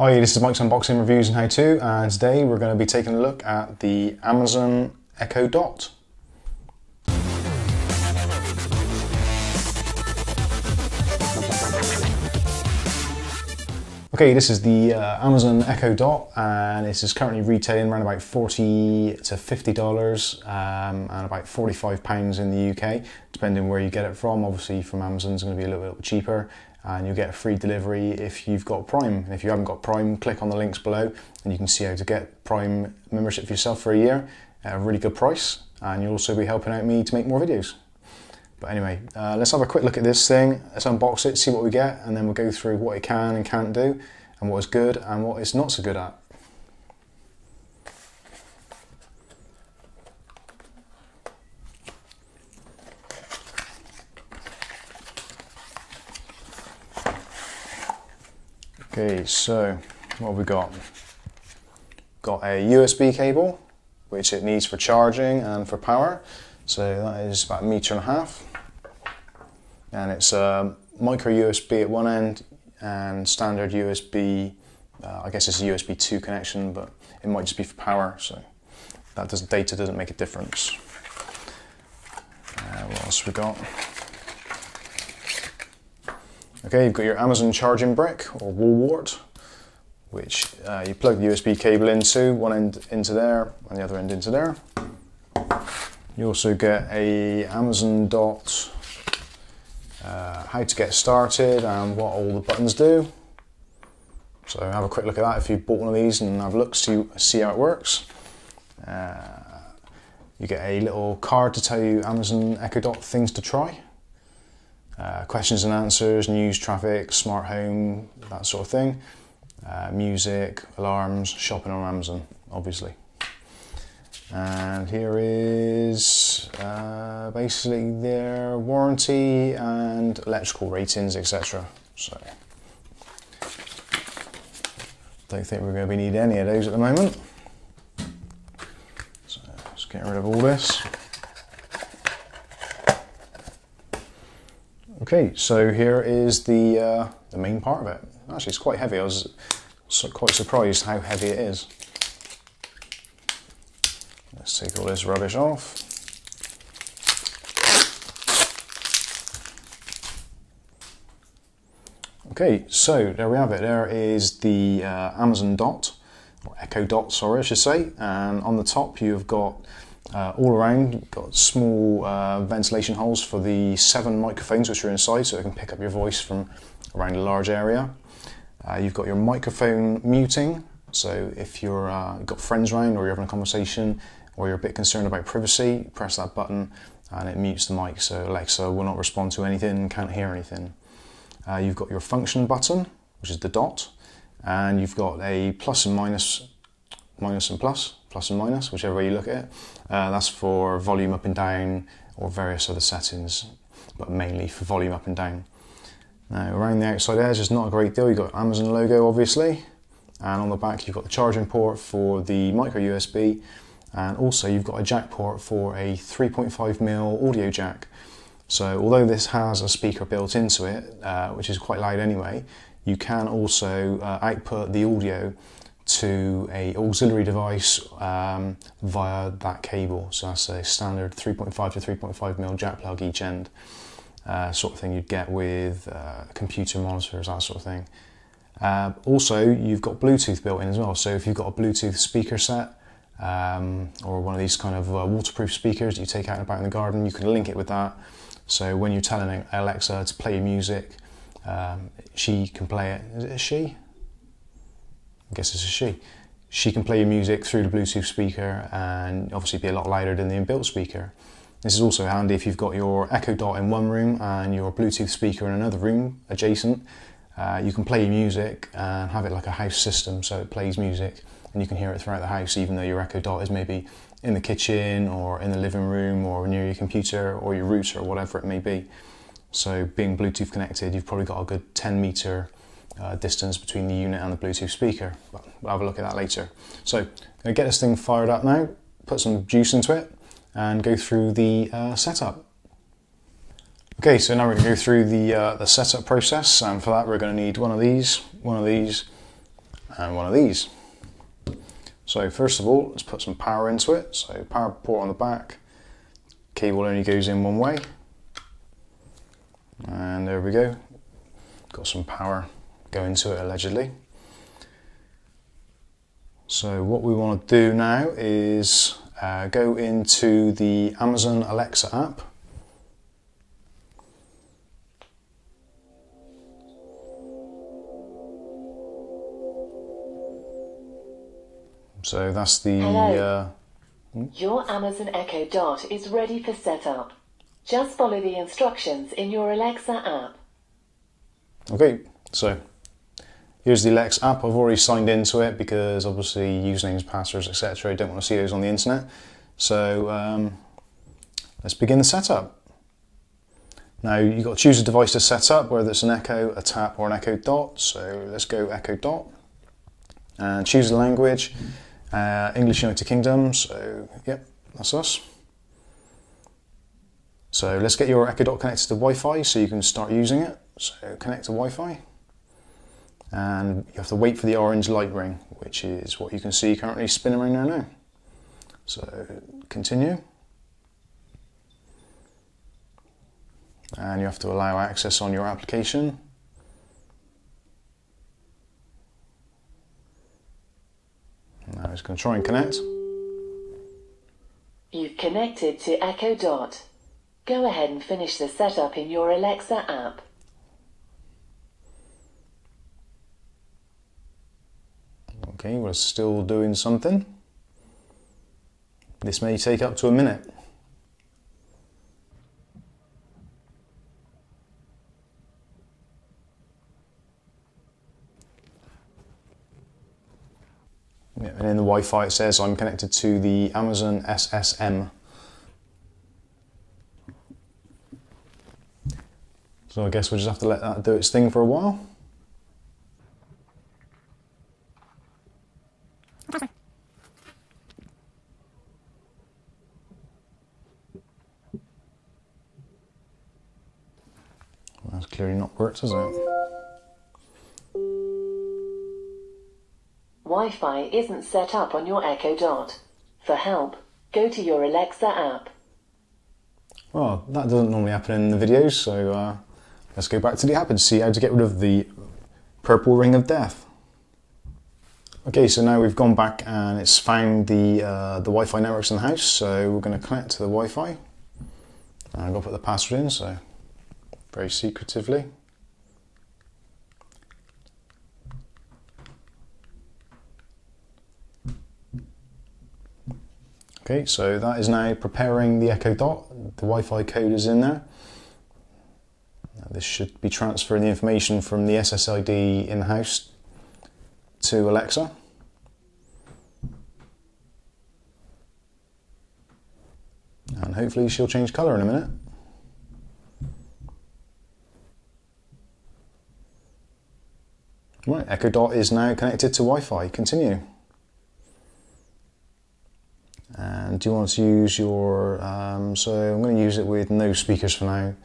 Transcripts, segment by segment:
Hi, this is Mike's Unboxing Reviews and How To, and today we're going to be taking a look at the Amazon Echo Dot. Okay, this is the Amazon Echo Dot, and this is currently retailing around about $40 to $50 and about £45 in the UK, depending where you get it from. Obviously from Amazon it's going to be a little bit cheaper, and you'll get a free delivery if you've got Prime. And if you haven't got Prime, click on the links below and you can see how to get Prime membership for yourself for a year at a really good price, and you'll also be helping out me to make more videos. But anyway, let's have a quick look at this thing. Let's unbox it, see what we get, and then we'll go through what it can and can't do, and what is good and what it's not so good at. Okay, so what have we got? Got a USB cable, which it needs for charging and for power. So that is about 1.5 meters. And it's a micro USB at one end and standard USB, I guess it's a USB 2 connection, but it might just be for power, so that data doesn't make a difference. What else we got? Okay, you've got your Amazon charging brick or wall wart, which you plug the USB cable into, one end into there and the other end into there. You also get a Amazon Dot, how to get started and what all the buttons do. So have a quick look at that if you've bought one of these, and have a look, see how it works. You get a little card to tell you Amazon Echo Dot things to try. Questions and answers, news, traffic, smart home, that sort of thing. Music, alarms, shopping on Amazon, obviously. And here is basically their warranty and electrical ratings, etc. So, don't think we're going to be needing any of those at the moment. So, let's get rid of all this. Okay, so here is the main part of it. Actually, it's quite heavy. I was quite surprised how heavy it is. Let's take all this rubbish off. Okay, so there we have it. There is the Amazon Dot, or Echo Dot, sorry, I should say. And on the top, you've got all around, you've got small ventilation holes for the 7 microphones which are inside, so it can pick up your voice from around a large area. You've got your microphone muting, so if you've got friends around or you're having a conversation or you're a bit concerned about privacy, press that button and it mutes the mic, so Alexa will not respond to anything, can't hear anything. You've got your function button, which is the dot, and you've got a plus and minus, minus and plus and minus, whichever way you look at it. That's for volume up and down or various other settings, but mainly for volume up and down. Now around the outside edge is not a great deal. You've got Amazon logo obviously, and on the back you've got the charging port for the micro USB, and also you've got a jack port for a 3.5mm audio jack. So although this has a speaker built into it, which is quite loud anyway, you can also output the audio to a auxiliary device via that cable. So that's a standard 3.5 to 3.5mm jack plug each end, sort of thing you'd get with computer monitors, that sort of thing. Also, you've got Bluetooth built in as well. So if you've got a Bluetooth speaker set, or one of these kind of waterproof speakers that you take out and about in the garden, you can link it with that. So when you're telling Alexa to play music, she can play it. Is it a she? I guess it's a she. She can play your music through the Bluetooth speaker and obviously be a lot louder than the inbuilt speaker. This is also handy if you've got your Echo Dot in one room and your Bluetooth speaker in another room adjacent. You can play your music and have it like a house system, so it plays music and you can hear it throughout the house, even though your Echo Dot is maybe in the kitchen or in the living room or near your computer or your router or whatever it may be. So being Bluetooth connected, you've probably got a good 10-meter distance between the unit and the Bluetooth speaker. But we'll have a look at that later. So I'm going to get this thing fired up now, put some juice into it and go through the setup. Okay, so now we're going to go through the setup process, and for that we're going to need one of these, and one of these. So first of all, let's put some power into it. So power port on the back, cable only goes in one way, and there we go. Got some power going to it allegedly. So what we want to do now is go into the Amazon Alexa app. So that's the... Your Amazon Echo Dot is ready for setup. Just follow the instructions in your Alexa app. Okay, so here's the Alexa app. I've already signed into it because obviously usernames, passwords, etc. I don't want to see those on the internet. So let's begin the setup. Now you've got to choose a device to set up, whether it's an Echo, a Tap or an Echo Dot. So let's go Echo Dot and choose a language. English United Kingdom, so yep, that's us. So let's get your Echo Dot connected to Wi-Fi so you can start using it. So connect to Wi-Fi, and you have to wait for the orange light ring, which is what you can see currently spinning around there now. So continue, and you have to allow access on your application. Now it's going to try and connect. You've connected to Echo Dot. Go ahead and finish the setup in your Alexa app. Okay, we're still doing something. This may take up to a minute. And in the Wi-Fi it says I'm connected to the Amazon SSM. So I guess we'll just have to let that do its thing for a while. Well, that's clearly not worked, has it? Wi-Fi isn't set up on your Echo Dot. For help, go to your Alexa app. Well, that doesn't normally happen in the videos, so let's go back to the app and see how to get rid of the purple ring of death. Okay, so now we've gone back and it's found the Wi-Fi networks in the house, so we're going to connect to the Wi-Fi. And I'm going to put the password in, so very secretively. Okay, so that is now preparing the Echo Dot. The Wi-Fi code is in there. Now this should be transferring the information from the SSID in the house to Alexa. And hopefully she'll change colour in a minute. Right, Echo Dot is now connected to Wi-Fi. Continue. And do you want to use your, so I'm going to use it with no speakers for now,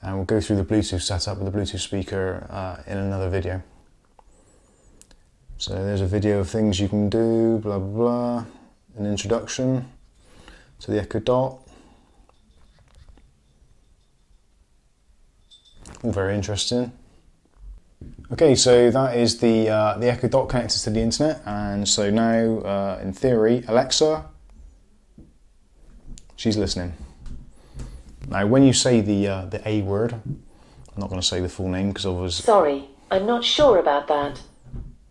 and we'll go through the Bluetooth setup with the Bluetooth speaker in another video. So there's a video of things you can do, blah blah blah, an introduction to the Echo Dot. All very interesting. Okay, so that is the Echo Dot connected to the internet, and so now in theory, Alexa, she's listening. Now, when you say the A word, I'm not going to say the full name because I was... Sorry, I'm not sure about that.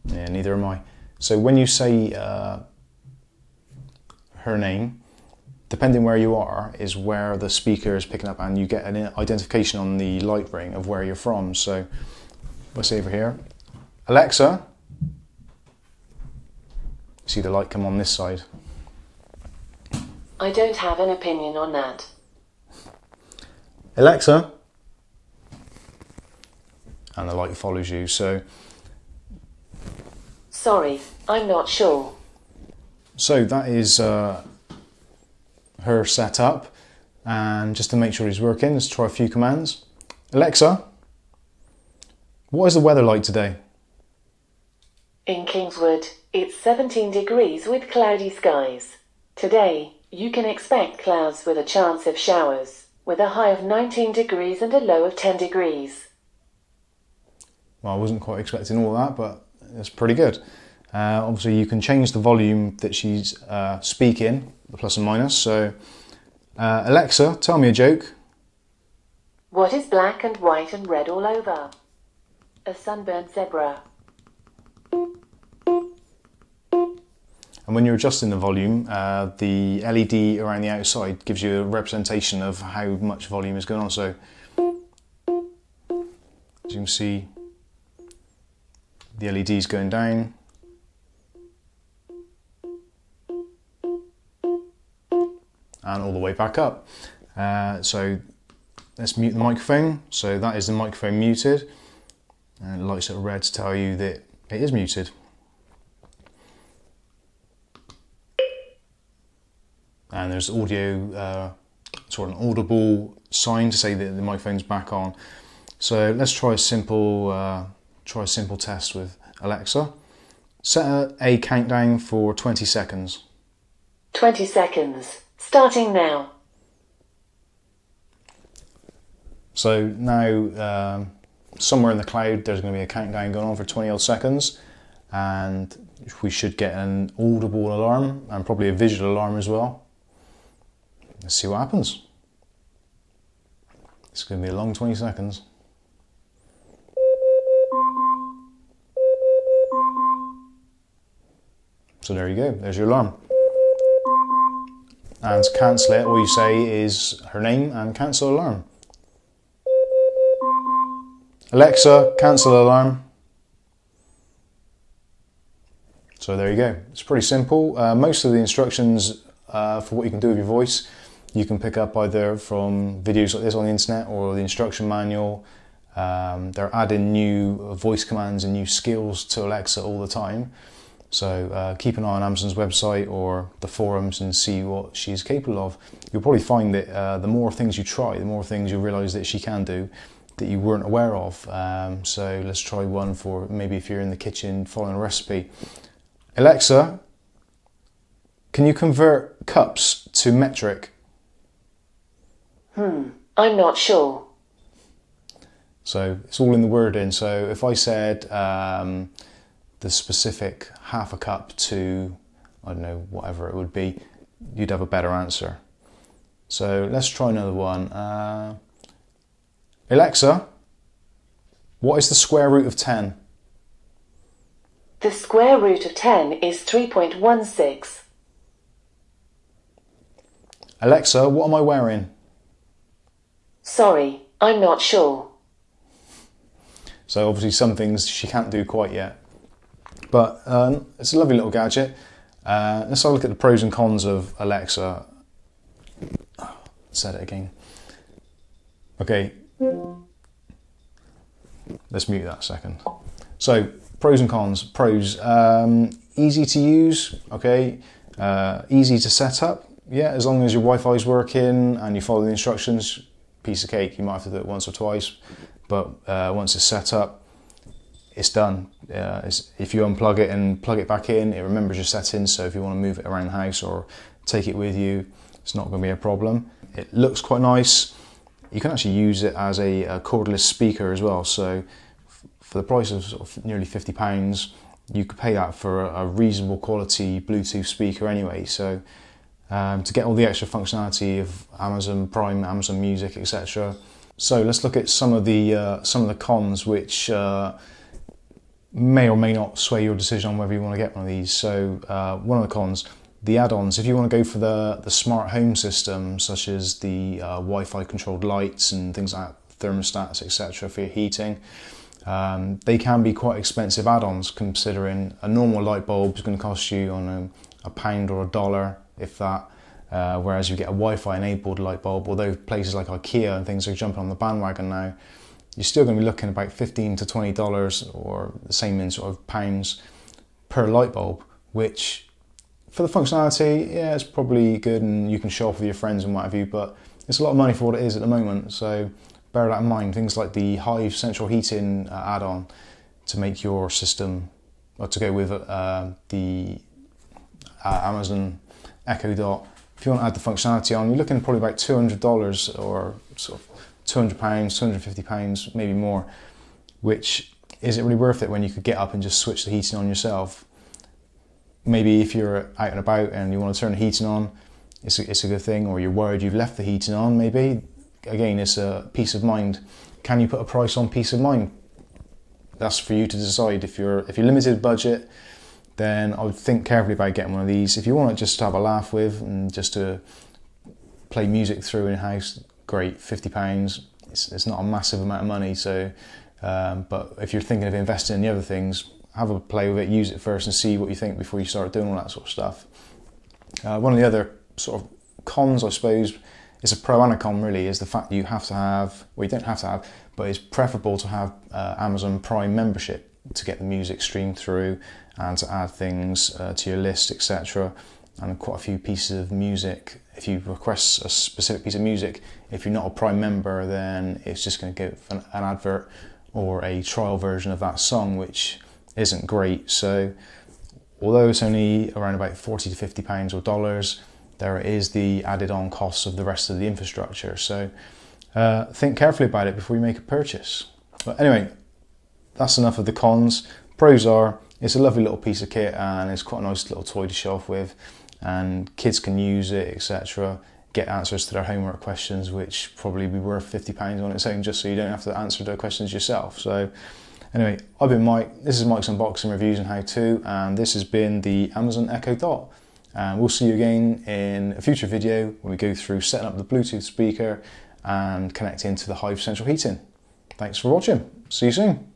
Yeah, neither am I. So when you say her name, depending where you are, is where the speaker is picking up, and you get an identification on the light ring of where you're from. So let's say over here, Alexa, see the light come on this side. I don't have an opinion on that. Alexa, and the light follows you. So sorry, I'm not sure. So that is her setup, and just to make sure it's working, let's try a few commands. Alexa, what is the weather like today? In Kingswood, it's 17 degrees with cloudy skies. Today, you can expect clouds with a chance of showers, with a high of 19 degrees and a low of 10 degrees. Well, I wasn't quite expecting all that, but it's pretty good. Obviously, you can change the volume that she's speaking, the plus and minus. So, Alexa, tell me a joke. What is black and white and red all over? A sunburned zebra. And when you're adjusting the volume, the LED around the outside gives you a representation of how much volume is going on. So, as you can see, the LED is going down. And all the way back up. So let's mute the microphone. So that is the microphone muted. And the lights are red to tell you that it is muted. And there's audio, sort of an audible sign to say that the microphone's back on. So let's try a simple test with Alexa. Set a countdown for 20 seconds. 20 seconds. Starting now. So now, somewhere in the cloud, there's going to be a countdown going on for 20 odd seconds, and we should get an audible alarm and probably a visual alarm as well. Let's see what happens. It's going to be a long 20 seconds. So there you go, there's your alarm. And to cancel it, all you say is her name and cancel alarm. Alexa, cancel alarm. So there you go. It's pretty simple. Most of the instructions for what you can do with your voice, you can pick up either from videos like this on the internet or the instruction manual. They're adding new voice commands and new skills to Alexa all the time. So keep an eye on Amazon's website or the forums and see what she's capable of. You'll probably find that the more things you try, the more things you'll realise that she can do that you weren't aware of. So let's try one for maybe if you're in the kitchen following a recipe. Alexa, can you convert cups to metric? I'm not sure. So it's all in the wording. So if I said the specific half a cup to, I don't know, whatever it would be, you'd have a better answer. So let's try another one. Alexa, what is the square root of 10? The square root of 10 is 3.16. Alexa, what am I wearing? Sorry, I'm not sure. So obviously some things she can't do quite yet. But it's a lovely little gadget. Let's have a look at the pros and cons of Alexa. Said it again. Okay. Let's mute that a second. So, pros and cons. Pros, easy to use, okay. Easy to set up. Yeah, as long as your Wi-Fi is working and you follow the instructions, piece of cake. You might have to do it once or twice, but once it's set up, it's done. If you unplug it and plug it back in, it remembers your settings, so if you want to move it around the house or take it with you, it's not going to be a problem. It looks quite nice. You can actually use it as a cordless speaker as well, so for the price of, sort of nearly £50, you could pay that for a reasonable quality Bluetooth speaker anyway. So to get all the extra functionality of Amazon Prime, Amazon Music, etc. So let's look at some of the cons which may or may not sway your decision on whether you want to get one of these. So one of the cons, the add-ons. If you want to go for the smart home system, such as the Wi-Fi controlled lights and things like thermostats, etc. for your heating, they can be quite expensive add-ons, considering a normal light bulb is going to cost you on a pound or $1, if that. Whereas you get a Wi-Fi enabled light bulb, although places like IKEA and things are jumping on the bandwagon now, you're still going to be looking about $15 to $20 or the same in sort of pounds per light bulb, which for the functionality, yeah, it's probably good and you can show off with your friends and what have you, but it's a lot of money for what it is at the moment. So bear that in mind. Things like the Hive central heating add-on to make your system to go with the Amazon Echo Dot. If you want to add the functionality on, you're looking at probably about $200 or sort of £200, £250, maybe more, which isn't really worth it when you could get up and just switch the heating on yourself. Maybe if you're out and about and you want to turn the heating on, it's a good thing, or you're worried you've left the heating on, maybe. Again, it's a peace of mind. Can you put a price on peace of mind? That's for you to decide. If you're limited budget, then I would think carefully about getting one of these. If you want it just to have a laugh with and just to play music through in house, great, £50. It's not a massive amount of money. So, but if you're thinking of investing in the other things, have a play with it, use it first, and see what you think before you start doing all that sort of stuff. One of the other sort of cons, I suppose, it's a pro and a con really, is the fact that you have to have, well, you don't have to have, but it's preferable to have Amazon Prime membership to get the music streamed through and to add things to your list, etc. And quite a few pieces of music. If you request a specific piece of music, if you're not a Prime member, then it's just going to give an advert or a trial version of that song, which isn't great. So although it's only around about £40 to £50 or dollars, there is the added on costs of the rest of the infrastructure. So think carefully about it before you make a purchase. But anyway, that's enough of the cons. Pros are, it's a lovely little piece of kit and it's quite a nice little toy to show off with, and kids can use it, etc. Get answers to their homework questions, which probably be worth £50 on its own, just so you don't have to answer their questions yourself. So anyway, I've been Mike. This is Mike's Unboxing, Reviews and How To, and this has been the Amazon Echo Dot. And we'll see you again in a future video when we go through setting up the Bluetooth speaker and connecting to the Hive central heating. Thanks for watching. See you soon.